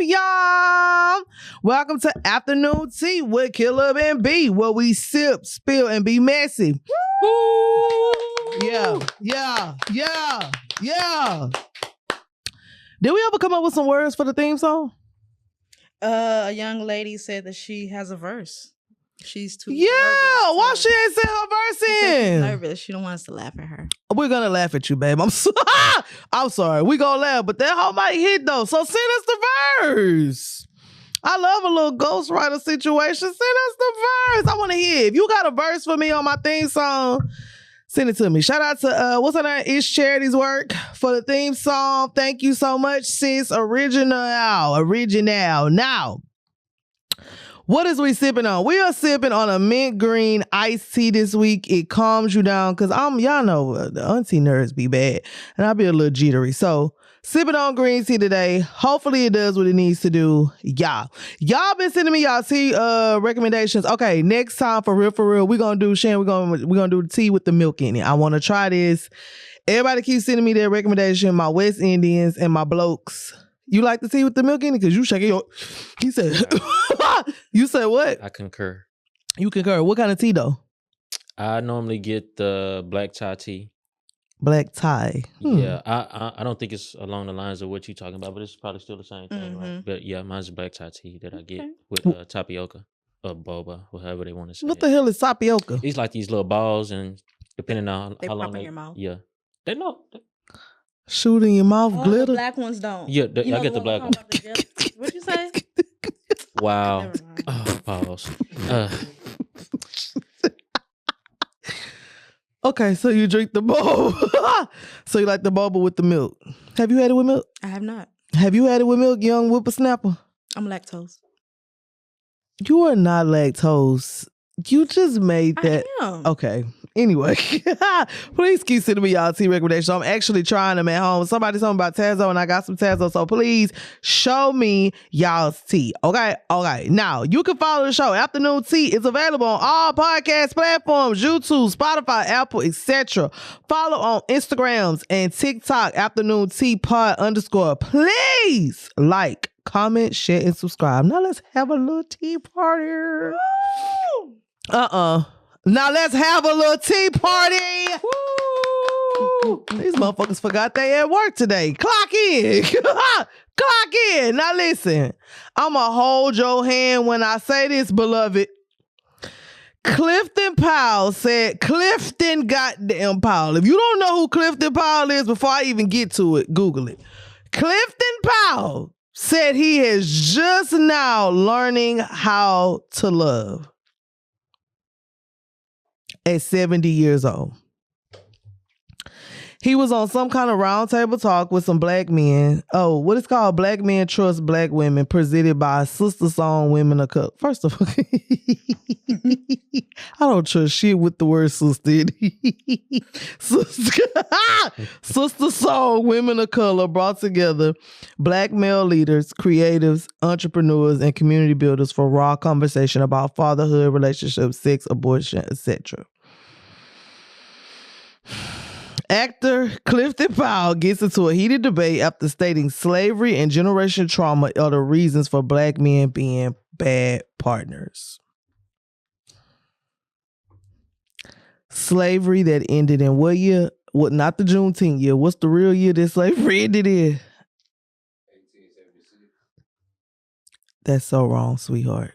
y'all? Welcome to Afternoon Tea with Killah and B, where we sip, spill, and be messy. Woo! Yeah. Did we ever come up with some words for the theme song? A young lady said that she has a verse. She's too nervous. Why she ain't sent her verse in? Nervous. She don't want us to laugh at her. We're gonna laugh at you, babe. I'm sorry. We gonna laugh, but that hoe might hit though. So send us the verse. I love a little ghostwriter situation. Send us the verse. I want to hear. If you got a verse for me on my theme song, send it to me. Shout out to what's her name? It's Charity's work for the theme song. Thank you so much, sis. Original. Now, what is we sipping on? We are sipping on a mint green iced tea this week. It calms you down because y'all know the auntie nerds be bad and I'll be a little jittery. So sipping on green tea today. Hopefully it does what it needs to do. Y'all been sending me y'all tea recommendations. Okay, next time for real, we're gonna do Shan. We're gonna do the tea with the milk in it. I want to try this. Everybody keeps sending me their recommendation. My West Indians and my blokes. You like the tea with the milk in it? Because you shaking your... He said... You said what? I concur. You concur. What kind of tea, though? I normally get the black Thai tea. Black Thai. Yeah, I don't think it's along the lines of what you're talking about, but it's probably still the same thing, right? But yeah, mine's black Thai tea that I get with tapioca or boba, or however they want to say What the hell is tapioca? It's like these little balls, and depending on how long they... in your mouth. Yeah. They know. Shoot in your mouth, glitter? The black ones don't. Yeah, I get the black one. What'd you say? Wow. Oh, pause. Okay, so you drink the boba. So you like the boba with the milk. Have you had it with milk? I have not. Have you had it with milk, young whippersnapper? I'm lactose. You are not lactose. You just made that. I am. Okay. Anyway, please keep sending me y'all tea recommendations. I'm actually trying them at home. Somebody told me about Tazo and I got some Tazo. So please show me y'all's tea. Okay. Now, you can follow the show. Afternoon Tea is available on all podcast platforms, YouTube, Spotify, Apple, etc. Follow on Instagrams and TikTok, Afternoon Tea Pod _. Please like, comment, share, and subscribe. Now let's have a little tea party. Now let's have a little tea party. Woo! These motherfuckers forgot they at work today. Clock in. Clock in. Now listen, I'ma hold your hand when I say this, beloved. Clifton Powell said, Clifton goddamn Powell. If you don't know who Clifton Powell is, before I even get to it, Google it. Clifton Powell said he is just now learning how to love. At 70 years old. He was on some kind of roundtable talk with some black men. Oh, what is called Black Men Trust Black Women, presented by Sister Song Women of Color. First of all, I don't trust shit with the word sister. Sister Song Women of Color brought together black male leaders, creatives, entrepreneurs, and community builders for raw conversation about fatherhood, relationships, sex, abortion, etc. Actor Clifton Powell gets into a heated debate after stating slavery and generational trauma are the reasons for black men being bad partners. Slavery that ended in what year? What? Not the Juneteenth year. What's the real year that slavery ended in? 1876. That's so wrong, sweetheart.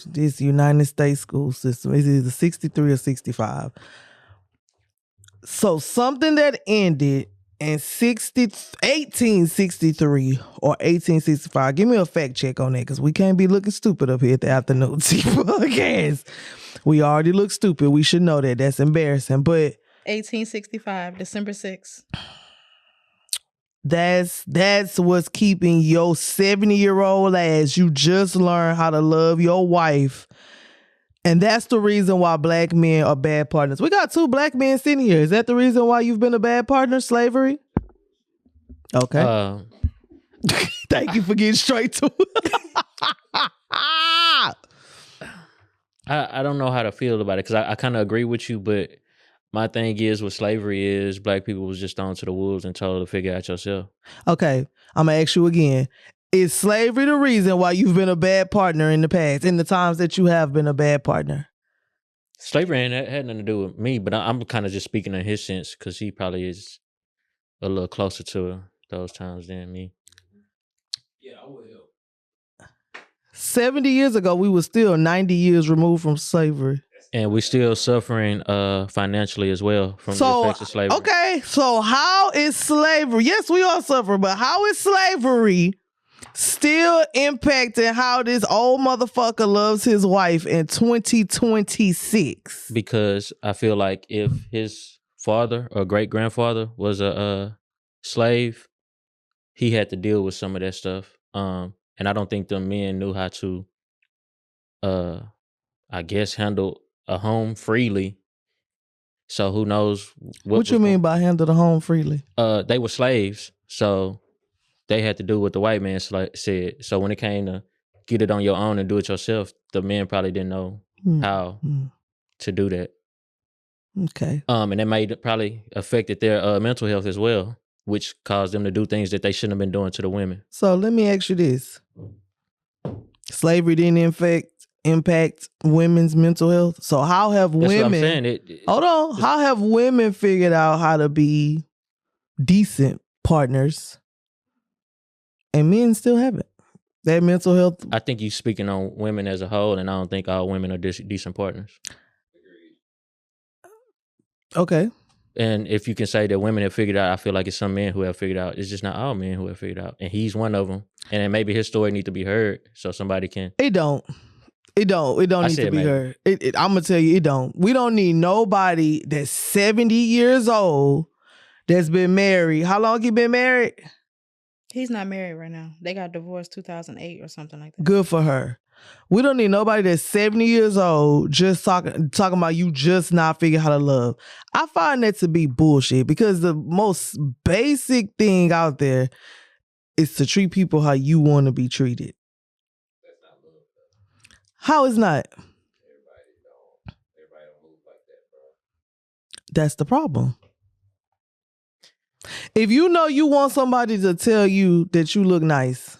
This United States school system is either 63 or 65. So something that ended in 1863 or 1865. Give me a fact check on that, because we can't be looking stupid up here at the Afternoon Tea Podcast. We already look stupid. We should know that. That's embarrassing. But 1865, December 6th. That's what's keeping your 70-year-old ass. You just learned how to love your wife. And that's the reason why black men are bad partners. We got 2 black men sitting here. Is that the reason why you've been a bad partner? Slavery? Okay. Thank you for getting straight to it. I don't know how to feel about it, because I kind of agree with you, but my thing is with slavery is black people was just thrown to the wolves and told to figure out yourself. Okay, I'm going to ask you again. Is slavery the reason why you've been a bad partner in the past, in the times that you have been a bad partner? Slavery had nothing to do with me, but I'm kind of just speaking in his sense because he probably is a little closer to those times than me. Yeah, I will help. 70 years ago, we were still 90 years removed from slavery. And we're still suffering financially as well from the effects of slavery. Okay, so how is slavery? Yes, we all suffer, but how is slavery still impacting how this old motherfucker loves his wife in 2026? Because I feel like if his father or great-grandfather was a slave, he had to deal with some of that stuff. And I don't think the men knew how to, I guess, handle a home freely. So who knows what you mean by handle the home freely? They were slaves, so they had to do what the white man said. So when it came to get it on your own and do it yourself, the men probably didn't know how to do that. Okay. And it probably affected their mental health as well, which caused them to do things that they shouldn't have been doing to the women. So let me ask you this. Slavery didn't impact women's mental health. So how have That's women... what I'm saying. Hold on. How have women figured out how to be decent partners and men still haven't? That mental health... I think you're speaking on women as a whole, and I don't think all women are decent partners. Okay. And if you can say that women have figured out, I feel like it's some men who have figured out. It's just not all men who have figured out. And he's one of them. And then maybe his story needs to be heard so somebody can... It don't need to be heard. I'm going to tell you, it don't. We don't need nobody that's 70 years old that's been married. How long he been married? He's not married right now. They got divorced 2008 or something like that. Good for her. We don't need nobody that's 70 years old just talking about you just not figuring how to love. I find that to be bullshit because the most basic thing out there is to treat people how you want to be treated. That's not love, though. How is not? Everybody don't move like that, bro. That's the problem. If you know you want somebody to tell you that you look nice,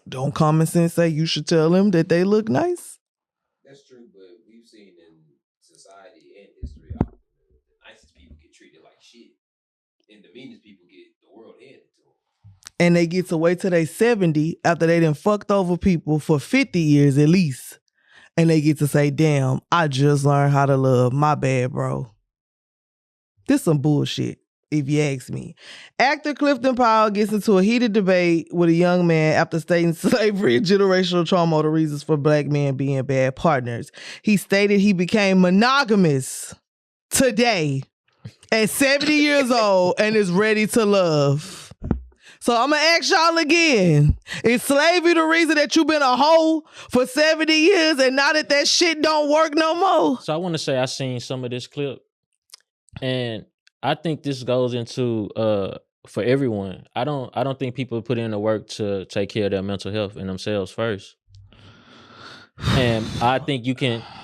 don't common sense say you should tell them that they look nice? That's true, but we've seen in society and history how the nicest people get treated like shit, and the meanest people get the world handed to them. And they get to wait till they 70 after they done fucked over people for 50 years at least. And they get to say, damn, I just learned how to love. My bad, bro. This some bullshit, if you ask me. Actor Clifton Powell gets into a heated debate with a young man after stating slavery and generational trauma are the reasons for black men being bad partners. He stated he became monogamous today at 70 years old and is ready to love. So I'm going to ask y'all again. Is slavery the reason that you've been a hoe for 70 years and now that shit don't work no more? So I want to say I seen some of this clip, and I think this goes into for everyone. I don't think people put in the work to take care of their mental health and themselves first. And I think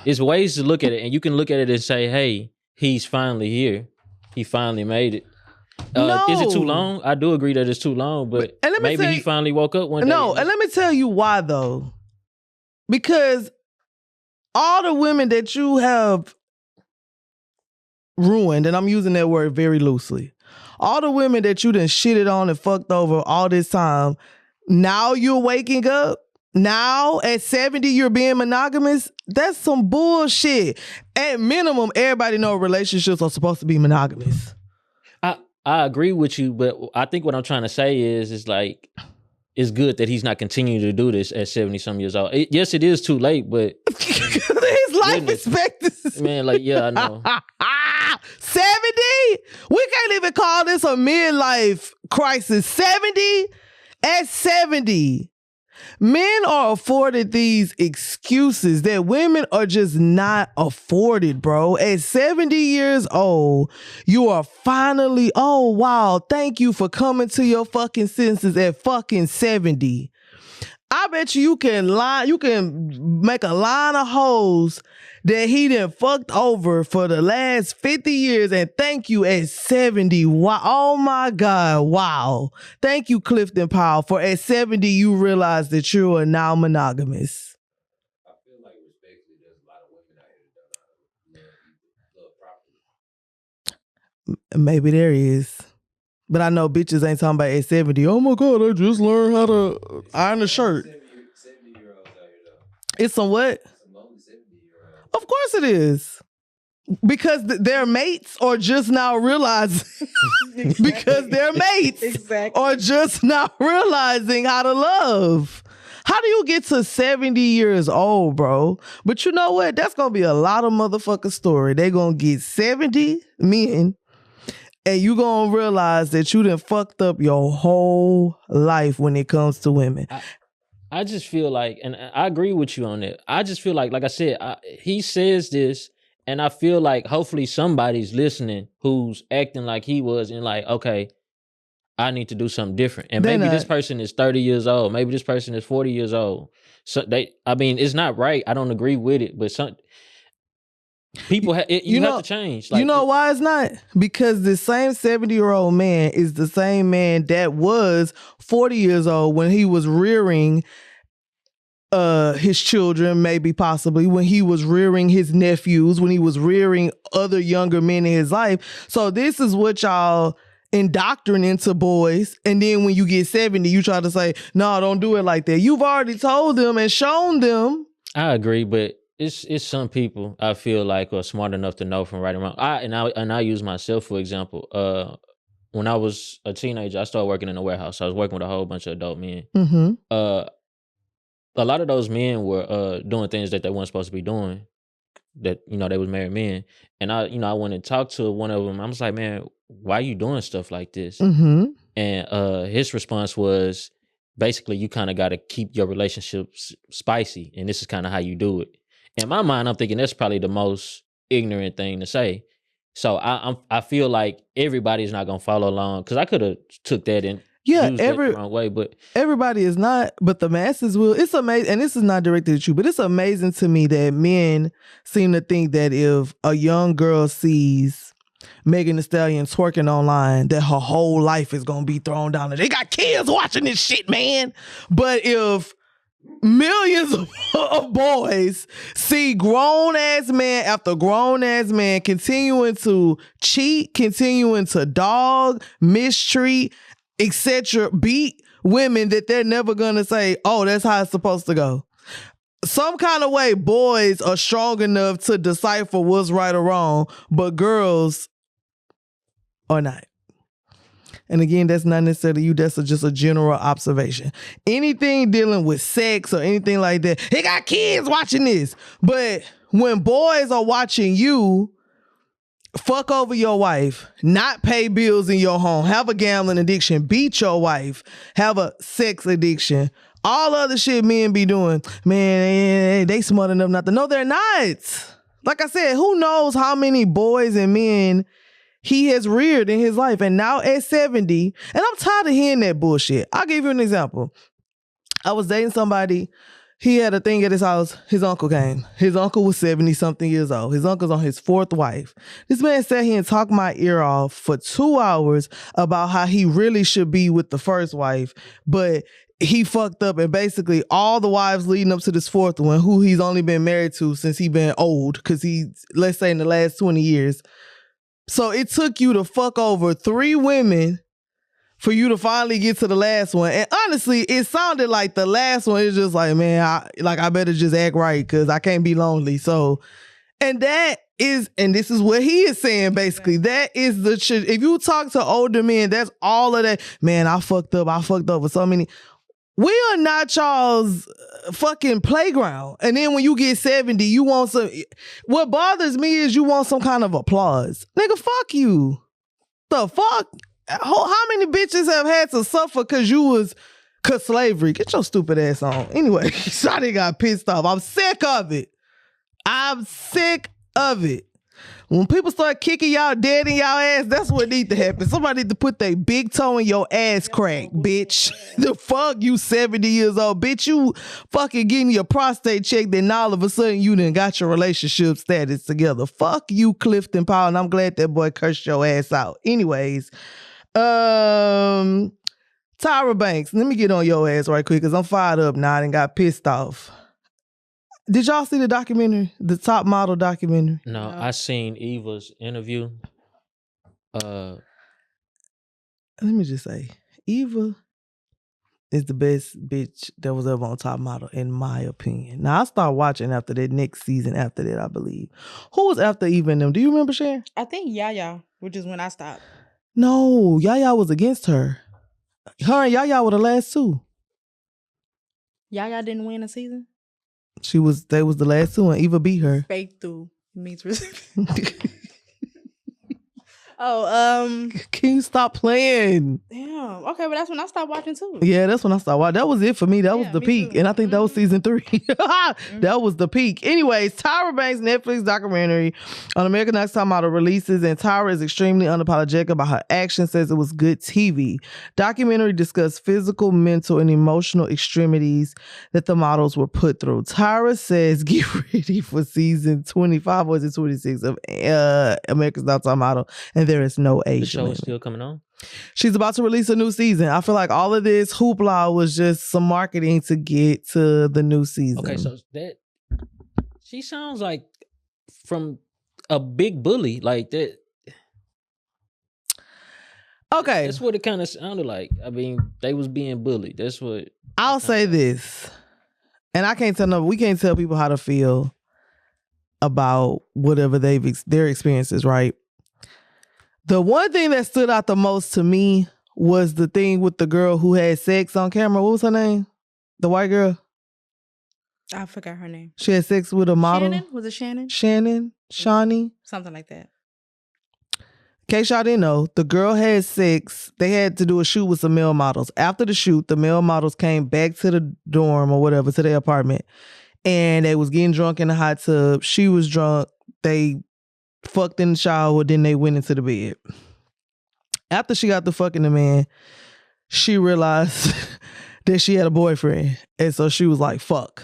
it's ways to look at it, and you can look at it and say, hey, he's finally here. He finally made it. No. Is it too long? I do agree that it's too long, but maybe he finally woke up one day. No, and let me tell you why though. Because all the women that you have ruined, and I'm using that word very loosely, all the women that you done shitted on and fucked over all this time, now you're waking up? Now at 70 you're being monogamous? That's some bullshit. At minimum, everybody know relationships are supposed to be monogamous. I agree with you, but I think what I'm trying to say is like, it's good that he's not continuing to do this at 70-some years old. Yes, it is too late, but... His life expectancy. Man, like, yeah, I know. 70? We can't even call this a midlife crisis. 70? At 70. Men are afforded these excuses that women are just not afforded, bro. At 70 years old, you are finally, oh, wow, thank you for coming to your fucking senses at fucking 70. I bet you can make a line of hoes that he done fucked over for the last 50 years and thank you at 70. Wow. Oh my God. Wow. Thank you, Clifton Powell, for at 70 you realize that you are now monogamous. I feel like respectfully, there's a lot of women out here that don't know how to love properly. Maybe there is. But I know bitches ain't talking about at 70. Oh my God, I just learned how to iron a shirt. 70-year-olds out here though. It's some what? Some lonely 70-year-olds. Of course it is. Because their mates are just now realizing because their mates Exactly. are just now realizing how to love. How do you get to 70 years old, bro? But you know what? That's going to be a lot of motherfucking story. They going to get 70 men and you going to realize that you done fucked up your whole life when it comes to women. I just feel like, and I agree with you on that. I just feel like I said, he says this, and I feel like hopefully somebody's listening who's acting like he was and like, okay, I need to do something different. And maybe this person is 30 years old. Maybe this person is 40 years old. So it's not right. I don't agree with it, but some people, have to change. Like, you know why it's not? Because the same 70-year-old man is the same man that was 40 years old when he was rearing his children, maybe possibly, when he was rearing his nephews, when he was rearing other younger men in his life. So this is what y'all indoctrinate into boys. And then when you get 70, you try to say, no, don't do it like that. You've already told them and shown them. I agree, but it's some people I feel like are smart enough to know from right and wrong. I use myself for example. When I was a teenager, I started working in a warehouse. I was working with a whole bunch of adult men. Mm-hmm. A lot of those men were doing things that they weren't supposed to be doing. That they was married men, and I went and talked to one of them. I was like, man, why are you doing stuff like this? Mm-hmm. And his response was basically, you kind of got to keep your relationships spicy, and this is kind of how you do it. In my mind, I'm thinking that's probably the most ignorant thing to say. So I feel like everybody's not gonna follow along, because I could have took that and used that the wrong way, but everybody is not. But the masses will. It's amazing, and this is not directed at you, but it's amazing to me that men seem to think that if a young girl sees Megan Thee Stallion twerking online, that her whole life is gonna be thrown down. And they got kids watching this shit, man. But if millions of boys see grown-ass man after grown-ass man continuing to cheat, continuing to dog, mistreat, etc., beat women, that they're never gonna say, oh, that's how it's supposed to go. Some kind of way boys are strong enough to decipher what's right or wrong, but girls are not. And again, that's not necessarily you. That's just a general observation. Anything dealing with sex or anything like that, they got kids watching this. But when boys are watching you fuck over your wife, not pay bills in your home, have a gambling addiction, beat your wife, have a sex addiction, all other shit men be doing, man, they smart enough not to know. They're not. Like I said, who knows how many boys and men he has reared in his life. And now at 70, and I'm tired of hearing that bullshit. I'll give you an example. I was dating somebody. He had a thing at his house. His uncle came. His uncle was 70-something years old. His uncle's on his fourth wife. This man sat here and talked my ear off for 2 hours about how he really should be with the first wife, but he fucked up, and basically all the wives leading up to this fourth one, who he's only been married to since he been old, because he, let's say in the last 20 years. So it took you to fuck over 3 women for you to finally get to the last one. And honestly, it sounded like the last one is just like, man, I better just act right because I can't be lonely. So, and this is what he is saying basically. That is the shit. If you talk to older men, that's all of that. Man, I fucked up with so many. We are not y'all's fucking playground. And then when you get 70, you want some. What bothers me is you want some kind of applause. Nigga, fuck you. The fuck? How many bitches have had to suffer cause slavery? Get your stupid ass on. Anyway, Shawty got pissed off. I'm sick of it. When people start kicking y'all dead in y'all ass, that's what need to happen. Somebody need to put their big toe in your ass crack, bitch. The fuck, you 70 years old, bitch. You fucking getting your prostate checked, then all of a sudden you done got your relationship status together. Fuck you, Clifton Powell, and I'm glad that boy cursed your ass out. Anyways, Tyra Banks, let me get on your ass right quick because I'm fired up now and got pissed off. Did y'all see the documentary? The Top Model documentary? No, I seen Eva's interview. Let me just say, Eva is the best bitch that was ever on Top Model, in my opinion. Now, I started watching after that next season after that, I believe. Who was after Eva and them? Do you remember, Sharon? I think Yaya, which is when I stopped. No, Yaya was against her. Her and Yaya were the last two. Yaya didn't win a season? They was the last two and Eva beat her. Fake through means Can you stop playing? damn. Okay, but that's when I stopped watching too. Yeah, that's when I started watching. That was it for me. That was the me peak. too. And I think that was season 3. That was the peak. Anyways, Tyra Banks' Netflix documentary on American Next Top Model releases, and Tyra is extremely unapologetic about her actions, says it was good TV. Documentary discussed physical, mental, and emotional extremities that the models were put through. Tyra says, get ready for season 25 or is it 26 of America's Next Top Model, and there is no age The show limit. is still coming on? She's about to release a new season. I feel like all of this hoopla was just some marketing to get to the new season. Okay, so she sounds like from a big bully like that. Okay. That's what it kind of sounded like. I mean, they was being bullied. That's what. I'll say this, and we can't tell people how to feel about whatever their experiences, right? The one thing that stood out the most to me was the thing with the girl who had sex on camera. What was her name? The white girl? I forgot her name. She had sex with a model. Shannon? Was it Shannon? Shawnee? Something like that. In case y'all didn't know, the girl had sex. They had to do a shoot with some male models. After the shoot, the male models came back to the dorm or whatever, to their apartment, and they was getting drunk in the hot tub. She was drunk. They fucked in the shower, then they went into the bed. After she got the fucking the man, she realized that she had a boyfriend. And so she was like, fuck.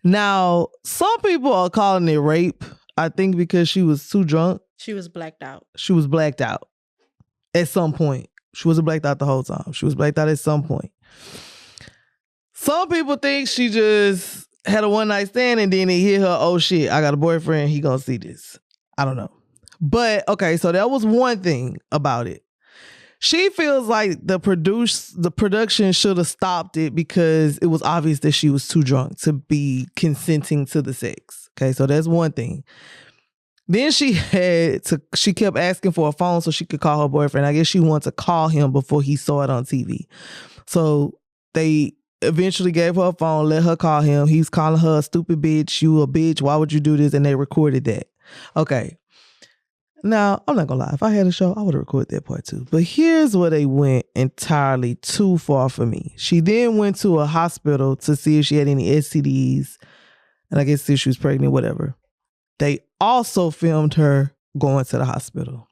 Now, some people are calling it rape, I think because she was too drunk. She was blacked out. She was blacked out at some point. She wasn't blacked out the whole time. She was blacked out at some point. Some people think she just had a one-night stand and then it hit her, oh shit, I got a boyfriend, he gonna see this. I don't know. But, okay, so that was one thing about it. She feels like the production should have stopped it because it was obvious that she was too drunk to be consenting to the sex. Okay, so that's one thing. Then she kept asking for a phone so she could call her boyfriend. I guess she wanted to call him before he saw it on TV. So they eventually gave her a phone, let her call him. He's calling her a stupid bitch. You a bitch. Why would you do this? And they recorded that. Okay. Now, I'm not gonna lie. If I had a show, I would have recorded that part too. But here's where they went entirely too far for me. She then went to a hospital to see if she had any STDs. And I guess if she was pregnant, whatever. They also filmed her going to the hospital.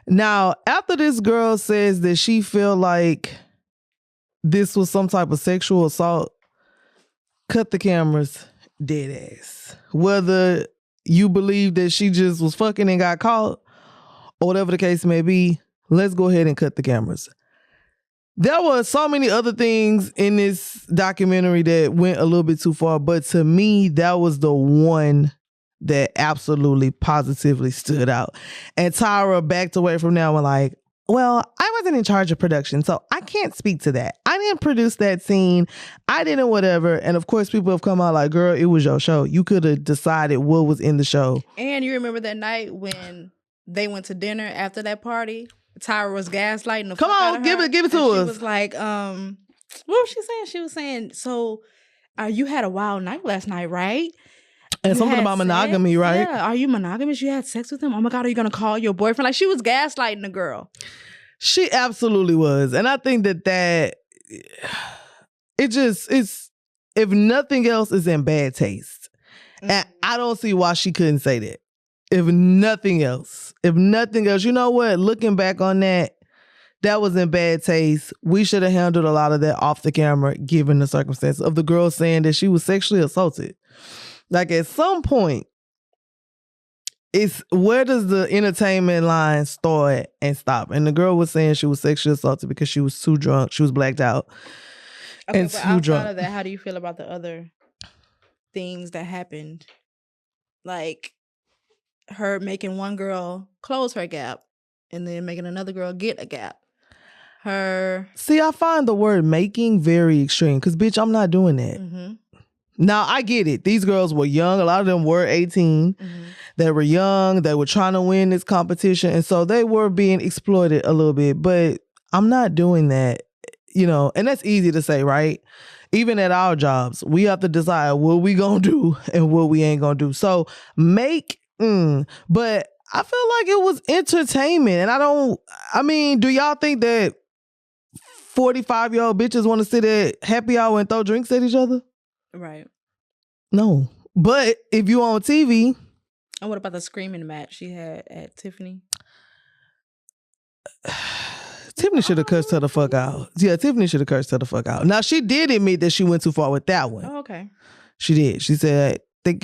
Now, after this girl says that she felt like this was some type of sexual assault, cut the cameras, dead ass. Whether you believe that she just was fucking and got caught, or whatever the case may be, let's go ahead and cut the cameras. There were so many other things in this documentary that went a little bit too far, but to me, that was the one that absolutely positively stood out. And Tyra backed away from that one like, well, I wasn't in charge of production, so I can't speak to that. I didn't produce that scene. I didn't whatever. And of course, people have come out like, girl, it was your show. You could have decided what was in the show. And you remember that night when they went to dinner after that party? Tyra was gaslighting the Come fuck out on, of give her, it to and us. She was like, what was she saying? She was saying, so you had a wild night last night, right? And You something had about monogamy, sex? right? Yeah. Are you monogamous? You had sex with him? Oh my God, are you going to call your boyfriend? Like, she was gaslighting the girl. She absolutely was. And I think that it's, if nothing else, is in bad taste. And I don't see why she couldn't say that. If nothing else. You know what? Looking back on that was in bad taste. We should have handled a lot of that off the camera, given the circumstances of the girl saying that she was sexually assaulted. Like at some point, where does the entertainment line start and stop? And the girl was saying she was sexually assaulted because she was too drunk. She was blacked out. Okay, and but too outside drunk. of that, how do you feel about the other things that happened? Like her making one girl close her gap and then making another girl get a gap. See, I find the word making very extreme because, bitch, I'm not doing that. Mm-hmm. Now, I get it. These girls were young. A lot of them were 18. Mm-hmm. They were young. They were trying to win this competition. And so they were being exploited a little bit. But I'm not doing that, and that's easy to say, right? Even at our jobs, we have to decide what we gonna do and what we ain't gonna do. So but I feel like it was entertainment. And do y'all think that 45-year-old bitches want to sit at happy hour and throw drinks at each other? Right. No. But if you on TV. And what about the screaming match she had at Tiffany? Tiffany should have cursed her the fuck out. Yeah, Tiffany should have cursed her the fuck out. Now, she did admit that she went too far with that one. Oh, okay. She did. She said,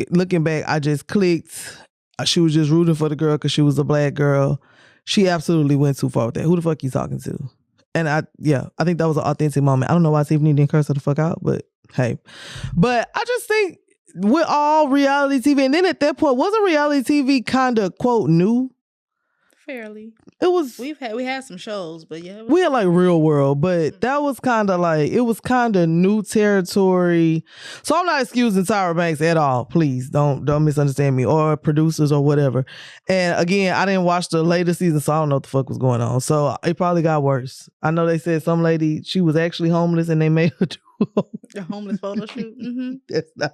looking back, I just clicked. She was just rooting for the girl because she was a black girl. She absolutely went too far with that. Who the fuck you talking to? And I think that was an authentic moment. I don't know why Tiffany didn't curse her the fuck out, but hey. But I just think with all reality TV, and then at that point, wasn't reality TV kind of, quote, new? Fairly. It was. We had some shows, but yeah. We had like Real World, but that was kind of like, it was kind of new territory. So I'm not excusing Tyra Banks at all. Please don't misunderstand me, or producers or whatever. And again, I didn't watch the latest season, so I don't know what the fuck was going on. So it probably got worse. I know they said some lady, she was actually homeless and they made her do a homeless photo shoot. Mm-hmm. That's not.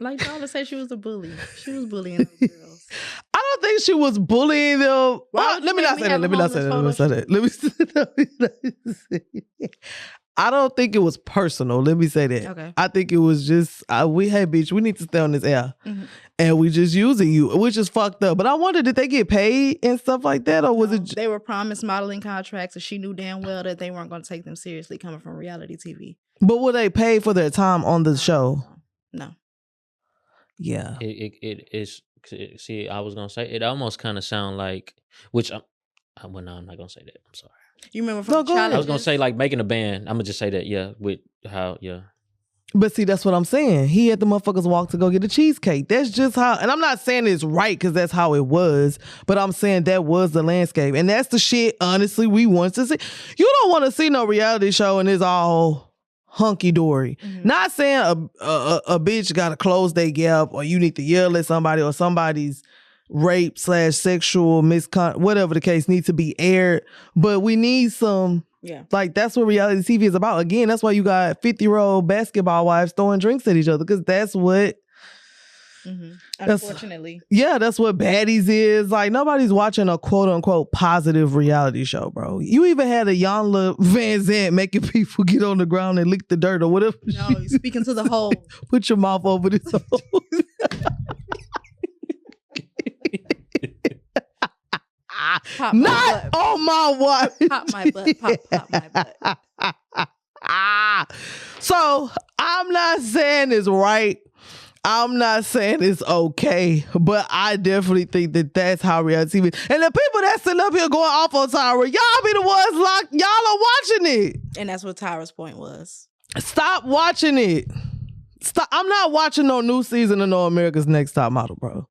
Like Darla said, she was a bully. She was bullying those girls. I don't think she was bullying them. Let me not say that. I don't think it was personal. Let me say that. Okay. I think it was just, hey, bitch, we need to stay on this air. Mm-hmm. And we just using you, which is fucked up. But I wonder, did they get paid and stuff like that? Or was it? They were promised modeling contracts, and she knew damn well that they weren't going to take them seriously coming from reality TV. But were they paid for their time on the show? No. Yeah. It is. See, I was gonna say it almost kind of sound like, which no, I'm not gonna say that. I'm sorry. You remember from the I was gonna say like making a band. I'm gonna just say that, yeah, with how, yeah. But see, that's what I'm saying. He had the motherfuckers walk to go get a cheesecake. That's just how, and I'm not saying it's right because that's how it was, but I'm saying that was the landscape. And that's the shit, honestly, we want to see. You don't want to see no reality show and it's all hunky-dory. Mm-hmm. Not saying a bitch got to close their gap or you need to yell at somebody or somebody's rape / sexual whatever the case needs to be aired. But we need some, like that's what reality TV is about. Again, that's why you got 50-year-old basketball wives throwing drinks at each other, because that's what unfortunately. That's what baddies is. Like nobody's watching a quote-unquote positive reality show, bro. You even had a Yanla Van Zant making people get on the ground and lick the dirt or whatever. No, you're speaking to the hole. Put your mouth over this hole. Pop not on my watch. Pop my butt. Pop my butt. So I'm not saying it's right. I'm not saying it's okay, but I definitely think that that's how reality TV is. And the people that sitting up here going off on Tyra, y'all be the ones locked. Y'all are watching it. And that's what Tyra's point was. Stop watching it. Stop. I'm not watching no new season of No America's Next Top Model, bro.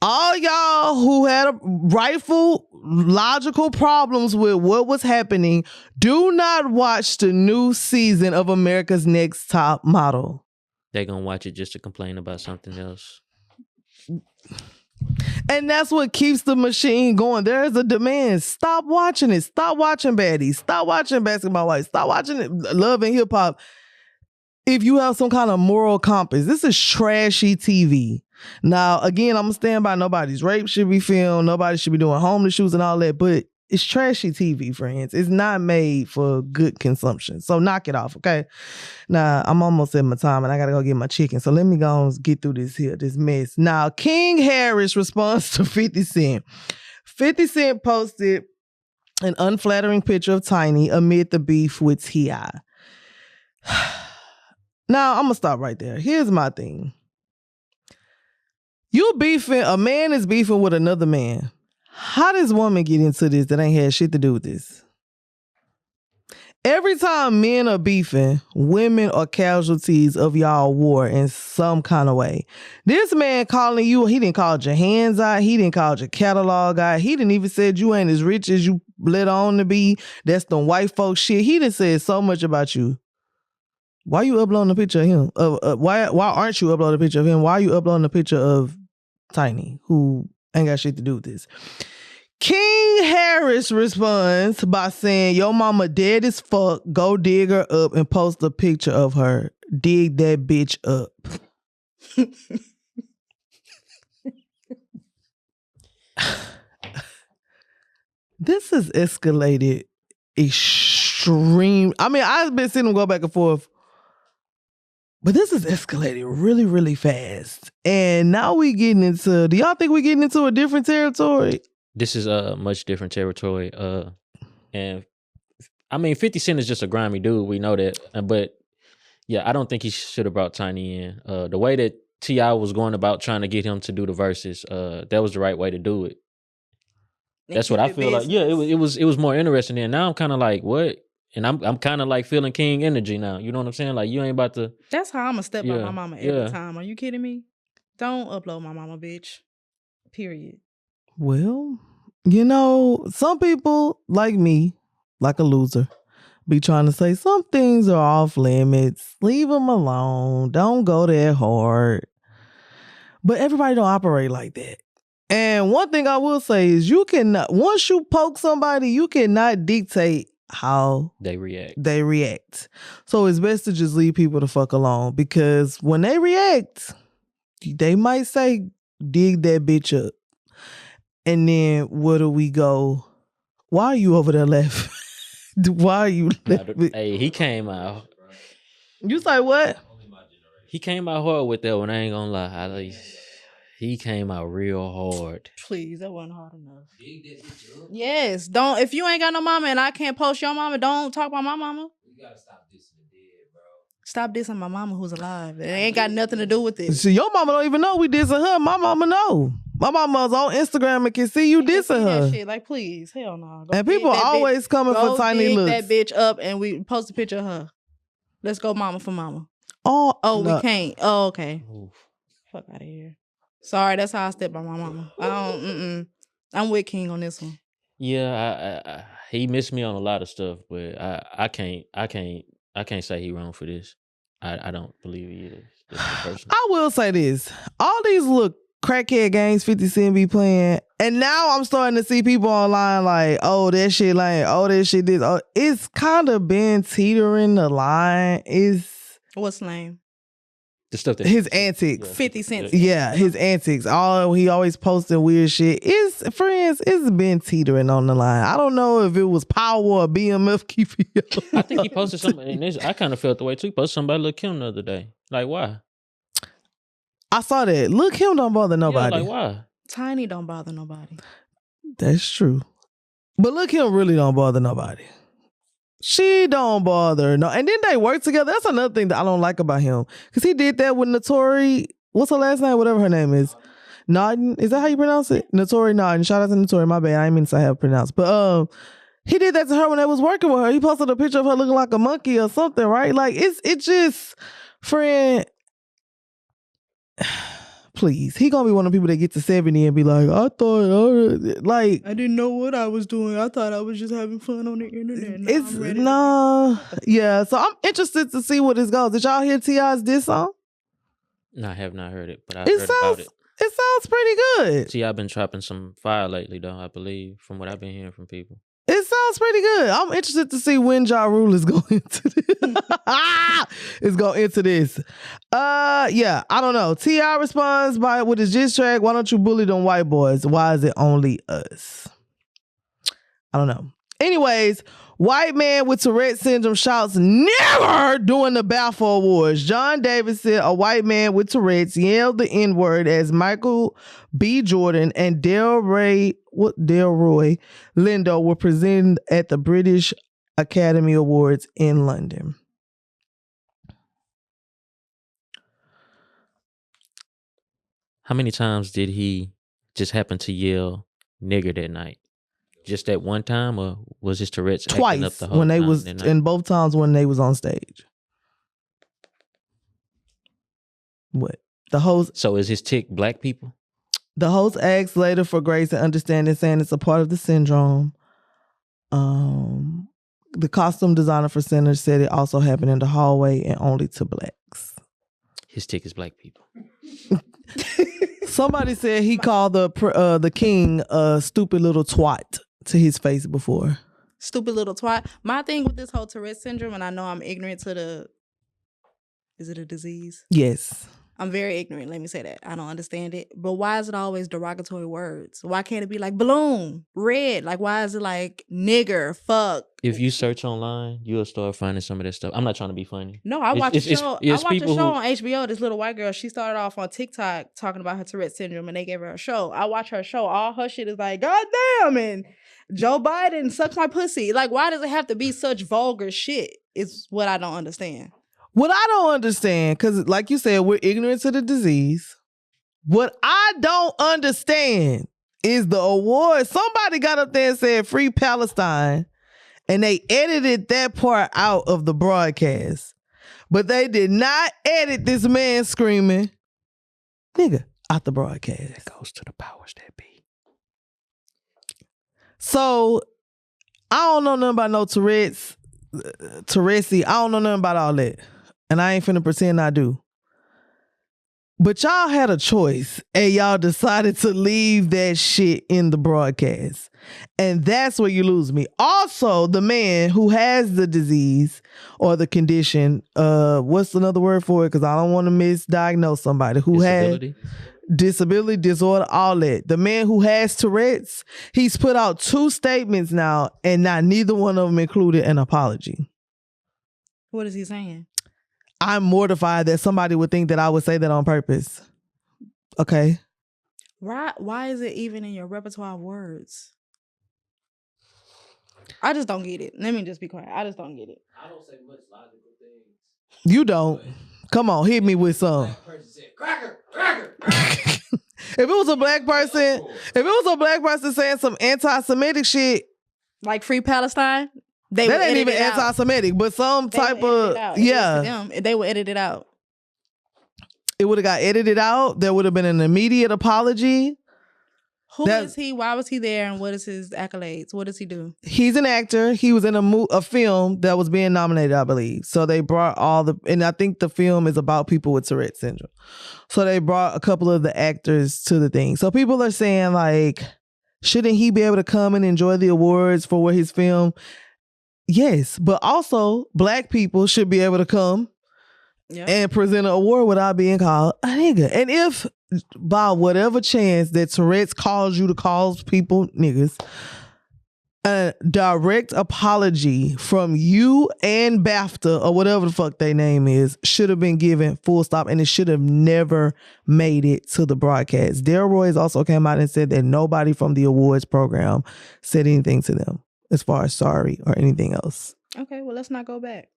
All y'all who had rightful, logical problems with what was happening, do not watch the new season of America's Next Top Model. They're going to watch it just to complain about something else. And that's what keeps the machine going. There is a demand. Stop watching it. Stop watching baddies. Stop watching Basketball Wives. Stop watching Love and Hip Hop. If you have some kind of moral compass, this is trashy TV. Now, again, I'm going to stand by nobody's rape should be filmed. Nobody should be doing homeless shoots and all that. But it's trashy TV, friends. It's not made for good consumption. So knock it off, okay? Now, I'm almost at my time and I gotta go get my chicken. So let me go and get through this mess. Now, King Harris responds to 50 Cent. 50 Cent posted an unflattering picture of Tiny amid the beef with T.I. Now, I'm gonna stop right there. Here's my thing. A man is beefing with another man. How does woman get into this that ain't had shit to do with this? Every time men are beefing, women are casualties of y'all war in some kind of way. This man calling you, he didn't call your hands out. He didn't call your catalog out. He didn't even said you ain't as rich as you let on to be. That's the white folks shit. He done said so much about you. Why you uploading a picture of him? Why aren't you uploading a picture of him? Why are you uploading a picture of Tiny, who ain't got shit to do with this? King Harris responds by saying, "Your mama dead as fuck. Go dig her up and post a picture of her. Dig that bitch up." This has escalated extreme. I mean, I've been seeing them go back and forth, but this has escalated really, really fast. And now we getting into, do y'all think we getting into a different territory? This is a much different territory. And I mean, 50 Cent is just a grimy dude. We know that. But yeah, I don't think he should have brought Tiny in. The way that T.I. was going about trying to get him to do the verses, that was the right way to do it. That's what I feel like. Yeah, it was more interesting then. Now I'm kind of like, what? And I'm kind of like feeling King energy now. You know what I'm saying? Like, you ain't about to. That's how I'm gonna step on my mama every time. Are you kidding me? Don't upload my mama, bitch. Period. Well, you know, some people like me, like a loser, be trying to say some things are off limits. Leave them alone. Don't go that hard. But everybody don't operate like that. And one thing I will say is you cannot, once you poke somebody, you cannot dictate how they react. So it's best to just leave people the fuck alone, because when they react, they might say, dig that bitch up. And then where do we go? Why are you over there laughing? Why are you laughing? Hey, he came out. You say what? He came out hard with that one. I ain't gonna lie. He came out real hard. Please, that wasn't hard enough. Yes, don't. If you ain't got no mama and I can't post your mama, don't talk about my mama. You gotta stop dissing the dead, bro. Stop dissing my mama who's alive. It ain't got nothing to do with it. See, your mama don't even know we dissing her. My mama know. My mama's on Instagram and can see you dissing her. That shit. Like, please, hell no. And people always coming for Tiny looks. That bitch up and we post a picture of her. Let's go mama for mama. Oh, no. We can't. Oh, okay. Oof. Fuck out of here. Sorry, that's how I step by my mama. I don't. I'm with King on this one. Yeah, he missed me on a lot of stuff, but I can't say he wrong for this. I don't believe he is. The person. I will say this: all these little crackhead games 50 Cent be playing, and now I'm starting to see people online like, oh, that shit lame, oh, that shit this. Oh, it's kind of been teetering the line. What's lame? The stuff that his antics. 50 Cent. Yeah, his antics. He always posting weird shit. It's been teetering on the line. I don't know if it was Power or BMF keeping it. I think he posted something, and I kind of felt the way too. He posted something about Lil' Kim the other day. Like, why? I saw that. Lil' Kim don't bother nobody. Yeah, like, why? Tiny don't bother nobody. That's true. But Lil' Kim really don't bother nobody. She don't bother. No. And then they work together. That's another thing that I don't like about him. Because he did that with Notori. What's her last name? Whatever her name is. Nodden. Is that how you pronounce it? Notori Nodden. Shout out to Notori. My bad. I didn't mean to say how to pronounce. But he did that to her when they was working with her. He posted a picture of her looking like a monkey or something, right? Like, it just, friend, please. He gonna be one of the people that get to 70 and be like, I didn't know what I was doing. I thought I was just having fun on the internet. Yeah. So I'm interested to see where this goes. Did y'all hear T.I.'s diss song? No, I have not heard it, but I heard about it. It sounds pretty good. T.I. been dropping some fire lately, though, I believe, from what I've been hearing from people. It sounds pretty good. I'm interested to see when Ja Rule is going into this. Yeah, I don't know. T.I. responds with his diss track, why don't you bully them white boys? Why is it only us? I don't know. Anyways, white man with Tourette syndrome shouts never during the BAFTA Awards. John Davis said a white man with Tourette's yelled the N-word as Michael B. Jordan and Delroy Lindo were presented at the British Academy Awards in London. How many times did he just happen to yell nigger that night? Just that one time, or was his Tourette's acting up Twice the whole when they time was, that night? and both times when they was on stage. What? The host. So is his tick black people? The host asked later for grace and understanding, saying it's a part of the syndrome. The costume designer for Sinners said it also happened in the hallway and only to blacks. His tick is black people. Somebody said he called the king a stupid little twat to his face before. Stupid little twat. My thing with this whole Tourette syndrome, and I know I'm ignorant to is it a disease? Yes. I'm very ignorant, let me say that. I don't understand it. But why is it always derogatory words? Why can't it be like balloon, red? Like, why is it like nigger, fuck? If you search online, you'll start finding some of that stuff. I'm not trying to be funny. No, I watched a show. I watched a people show on HBO. This little white girl, she started off on TikTok talking about her Tourette syndrome, and they gave her a show. I watch her show. All her shit is like, God damn, and Joe Biden sucks my pussy. Like, why does it have to be such vulgar shit? Is what I don't understand. What I don't understand, because like you said, we're ignorant to the disease. What I don't understand is the award. Somebody got up there and said free Palestine, and they edited that part out of the broadcast. But they did not edit this man screaming, nigga, out the broadcast. That goes to the powers that be. So, I don't know nothing about no Tourette's. I don't know nothing about all that. And I ain't finna pretend I do. But y'all had a choice and y'all decided to leave that shit in the broadcast. And that's where you lose me. Also, the man who has the disease or the condition, what's another word for it? Because I don't want to misdiagnose somebody who Disability? had disability, disorder, all that. The man who has Tourette's, he's put out 2 statements now, and not neither one of them included an apology. What is he saying? I'm mortified that somebody would think that I would say that on purpose. Okay. Why is it even in your repertoire of words? I just don't get it. Let me just be quiet. I just don't get it. I don't say much logical things. You don't. Come on, hit me with some. Black person said, cracker. If it was a black person saying some anti-Semitic shit, Like free Palestine? that ain't even anti-Semitic, but some type of, yeah. They would edit it out. It would have got edited out. There would have been an immediate apology. Who is he? Why was he there? And what is his accolades? What does he do? He's an actor. He was in a film that was being nominated, I believe. So they brought and I think the film is about people with Tourette syndrome. So they brought a couple of the actors to the thing. So people are saying like, shouldn't he be able to come and enjoy the awards for his film? Yes, but also black people should be able to come and present an award without being called a nigga. And if by whatever chance that Tourette's calls you to call people niggas, a direct apology from you and BAFTA or whatever the fuck their name is should have been given, full stop, and it should have never made it to the broadcast. Delroy also came out and said that nobody from the awards program said anything to them as far as sorry or anything else. Okay, well, let's not go back.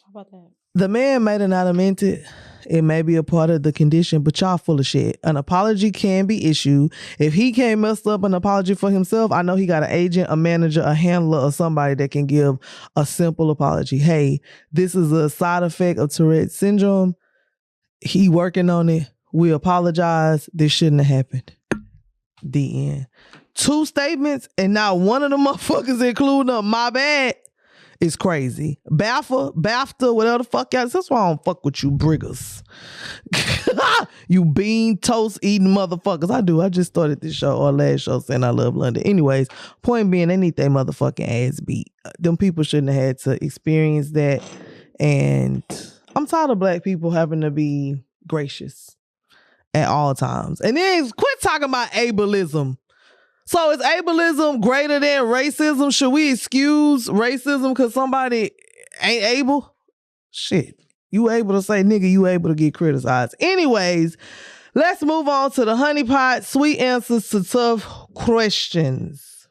How about that? The man may have not meant it. It may be a part of the condition, but y'all full of shit. An apology can be issued. If he can't mess up an apology for himself, I know he got an agent, a manager, a handler, or somebody that can give a simple apology. Hey, this is a side effect of Tourette syndrome. He working on it. We apologize. This shouldn't have happened. The end. 2 statements and not one of the motherfuckers including a my bad is crazy. BAFTA, whatever the fuck y'all. That's why I don't fuck with you briggers. You bean toast eating motherfuckers. I just started this show or last show saying I love London. Anyways, point being, they need their motherfucking ass beat. Them people shouldn't have had to experience that. And I'm tired of black people having to be gracious at all times. And then quit talking about ableism. So is ableism greater than racism? Should we excuse racism because somebody ain't able? Shit. You able to say nigga, you able to get criticized. Anyways, let's move on to the Honeypot. Sweet answers to tough questions.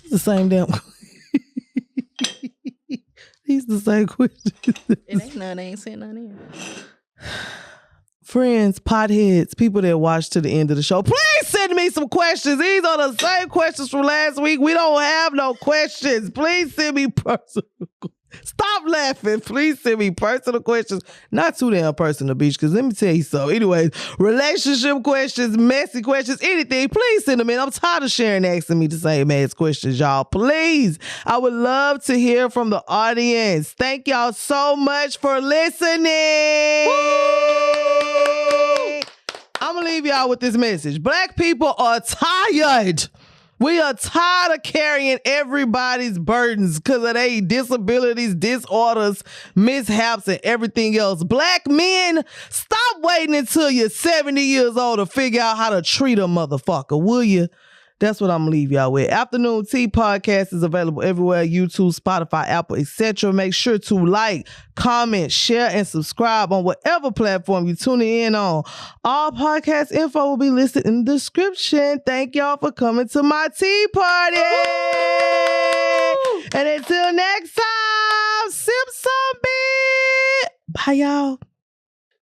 It's the same damn. These the same questions. It ain't none. They ain't sent none in. Friends, potheads, people that watch to the end of the show, please send me some questions. These are the same questions from last week. We don't have no questions. Please send me personal. Stop laughing. Please send me personal questions. Not too damn personal, bitch, because let me tell you so. Anyways, relationship questions, messy questions, anything, please send them in. I'm tired of sharing asking me the same ass questions, y'all. Please. I would love to hear from the audience. Thank y'all so much for listening. Woo! I'm going to leave y'all with this message. Black people are tired. We are tired of carrying everybody's burdens because of their disabilities, disorders, mishaps, and everything else. Black men, stop waiting until you're 70 years old to figure out how to treat a motherfucker, will you? That's what I'm going to leave y'all with. Afternoon Tea Podcast is available everywhere, YouTube, Spotify, Apple, etc. Make sure to like, comment, share, and subscribe on whatever platform you're tuning in on. All podcast info will be listed in the description. Thank y'all for coming to my tea party. Woo! And until next time, sip some bit. Bye, y'all.